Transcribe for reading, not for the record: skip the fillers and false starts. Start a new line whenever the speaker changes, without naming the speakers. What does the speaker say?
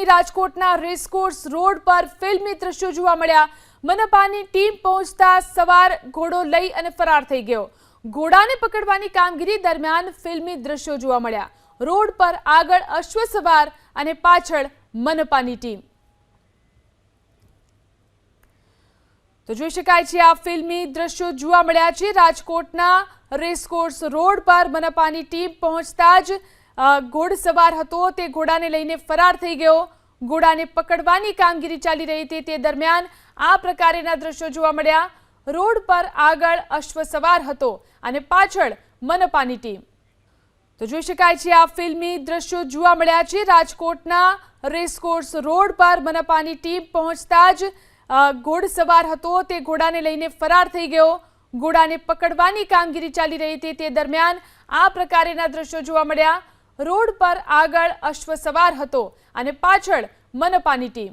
રાજ્યની રાજકોટના racecourse road પર ફિલ્મી દ્રશ્યો જોવા મળ્યા। મનપાની ટીમ પહોંચતા સવાર ઘોડો લઈ અને ફરાર થઈ ગયો। ઘોડાને પકડવાની કામગીરી દરમિયાન ફિલ્મી દ્રશ્યો જોવા મળ્યા। રોડ પર આગળ અશ્વ સવાર અને પાછળ મનપાની ટીમ। તો જોઈ શકાય છે આ ફિલ્મી દ્રશ્યો જોવા મળ્યા છે। રાજકોટના રેસકોર્સ રોડ પર મનપાની ટીમ પહોંચતા જ ઘોડસવાર હતો તે ઘોડાને લઈને ફરાર થઈ ગયો। ઘોડાને પકડવાની કામગીરી ચાલી રહી હતી તે દરમિયાન આ પ્રકારના દ્રશ્યો જોવા મળ્યા। રોડ પર આગળ અશ્વ સવાર હતો અને પાછળ મનપાની ટીમ। તો જોઈ શકાય છે આ ફિલ્મી દ્રશ્યો જોવા મળ્યા છે। રાજકોટના રેસકોર્સ રોડ પર મનપાની ટીમ પહોંચતા જ ઘોડસવાર હતો તે ઘોડાને લઈને ફરાર થઈ ગયો। ઘોડાને પકડવાની કામગીરી ચાલી રહી હતી તે દરમિયાન આ પ્રકારના દ્રશ્યો જોવા મળ્યા। રોડ પર આગળ અશ્વ સવાર હતો અને પાછળ મનપાની ટીમ।